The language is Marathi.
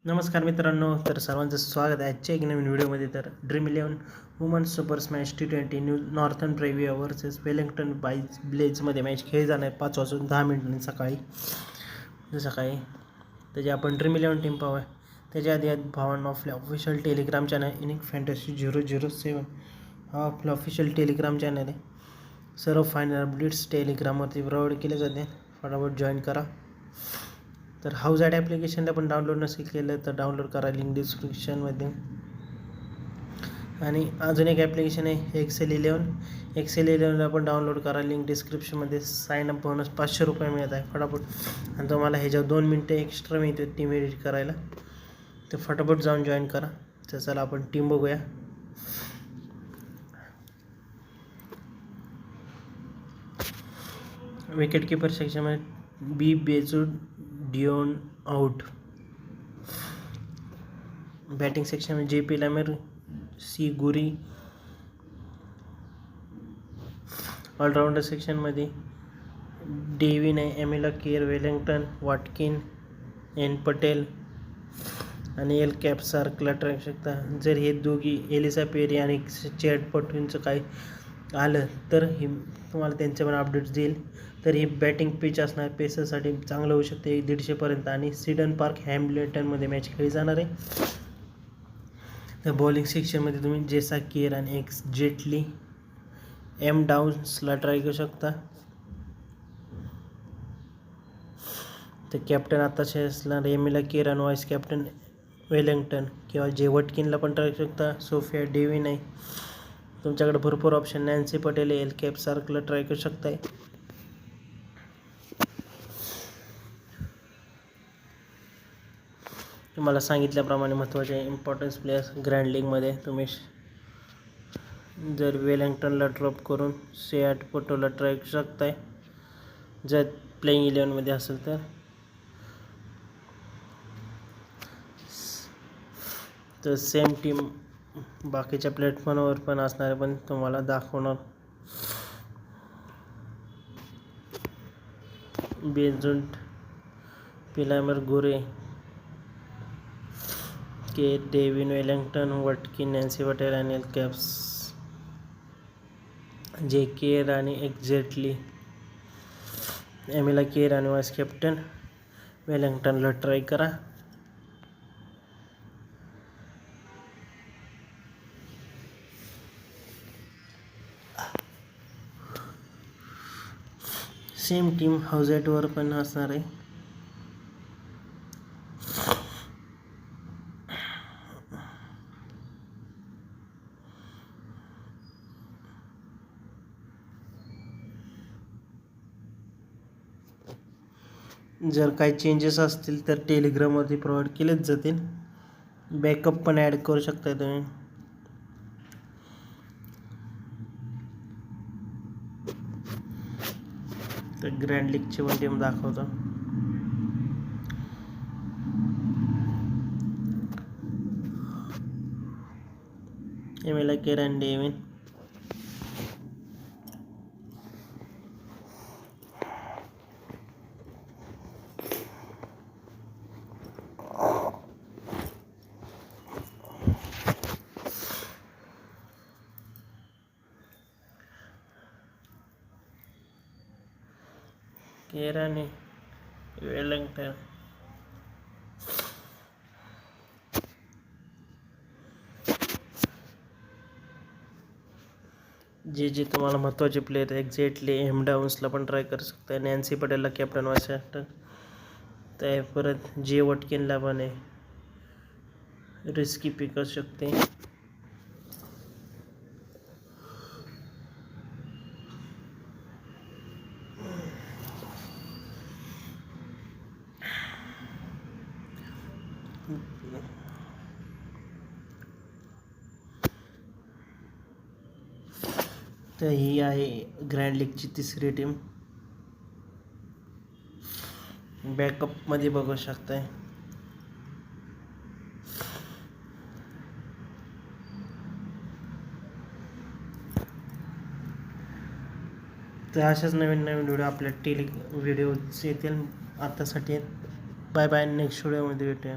नमस्कार मित्रांनो, तर सर्वांचं स्वागत आहे आजच्या एक नवीन व्हिडिओमध्ये. तर dream 11 women's super smash T20 new northern ब्रेविया वर्सेस वेलिंग्टन ब्लेझमध्ये मॅच खेळली जाणार 5 वाजून 10 मिनिटांनी सकाळी. त्याची आपण ड्रीम 11 टीम पाहूया. त्याच्या आधी भावांनो, आपल्या ऑफिशियल टेलिग्राम चॅनल इनिक फॅन्टसी 007 हा आपला ऑफिशियल टेलिग्राम चॅनल आहे. सर्व फायनल अपडेट्स टेलिग्रामवरती प्रोव्हाइड केले जाते. फटाफट जॉईन करा. तर हाऊस ॲड ॲप्लिकेशनला पण डाउनलोड नसेल केलं तर डाउनलोड करा, लिंक डिस्क्रिप्शनमध्ये. आणि अजून एक ॲप्लिकेशन आहे एक्सेल 11 पण डाउनलोड करा, लिंक डिस्क्रिप्शनमध्ये. साइन अप बोनस 500 रुपये मिळत आहे फटाफट. आणि तुम्हाला ह्याच्यावर 2 मिनटं एक्स्ट्रा मिळते टीम एडिट करायला. तर फटाफट जाऊन जॉईन करा. तर चला आपण टीम बघूया. विकेट कीपर सेक्शनमध्ये बी बेजू डिओन आउट. बॅटिंग सेक्शनमध्ये JP लॅमर, सी गुरी. ऑलराऊंडर सेक्शनमध्ये डेव्हिन आहे, एमिला केर, वेलिंग्टन, वॉटकिन, एन पटेल आणि एल कॅप्सार्कला ट्रॅक शकता. जर हे दोघी एलिसा पेरी आणि चॅट पटूनचं काय आलं तर ही तुम्हाला त्यांचे पण अपडेट्स देईल. तर ही बॅटिंग पिच असणार, पेसरसाठी चांगलं होऊ शकते 150पर्यंत. आणि सीडन पार्क हॅम्ब्लेटनमध्ये मॅच खेळली जाणार आहे. तर बॉलिंग सेक्शनमध्ये तुम्ही जेसा केर आणि एक्स जेटली, एम डाऊन्सला ट्राय करू शकता. तर कॅप्टन आताचे असणार एमिला केर आणि व्हाईस कॅप्टन वेलिंग्टन किंवा जे वटकिनला पण ट्राय करू शकता. सोफिया डेव्हिन आहे. तुमच्याकडे भरपूर ऑप्शन. नॅन्सी पटेल एल कॅप्सार्कला ट्राय करू शकताय. तुम्हाला सांगितल्याप्रमाणे महत्त्वाचे इम्पॉर्टन्स प्लेयर्स ग्रँड लीगमध्ये तुम्ही जर वेलिंग्टनला ड्रॉप करून सेट पटोला ट्राय करू शकताय जर प्लेइंग 11मध्ये असेल तर सेम टीम बाकीच्या प्लॅटफॉर्मवर पण असणार आहे, पण तुम्हाला दाखवणार. बेजुंट, पिलामर गुरे, के Devin, Wellington, Watkin, Nancy Patel आणि एल कॅप्स, जे केर आणि एक्झॅक्टली, एमिला केर आणि व्हाईस कॅप्टन वेलिंग्टनला ट्राय करा. सेम टीम हाऊस ॲटवर पण असणार आहे. जर काही चेंजेस असतील तर टेलिग्रामवरती प्रोव्हाइड केलेच जातील. बॅकअप पण ॲड करू शकता तुम्ही. तर ग्रँड लीगची पण टीम दाखवतो. एमिला केर आणि डेव्हिन, केर आणि वेलिंग्टन. जे तुम्हाला महत्त्वाचे प्लेयर एक्झॅक्टली एम डाऊन्सला पण ट्राय करू शकता. नॅन्सी पटेलला कॅप्टन व्हाईस कॅप्टन. त्या परत जे वटकिनला पण आहे, रिस्की पिक असू शकते. तर ही आहे ग्रँड लीगची तिसरी टीम. बॅकअपमध्ये बघू शकताय. तर अशाच नवीन व्हिडिओ आपल्या व्हिडिओज येतील. आतासाठी बाय बाय. नेक्स्ट व्हिडिओमध्ये भेटूया.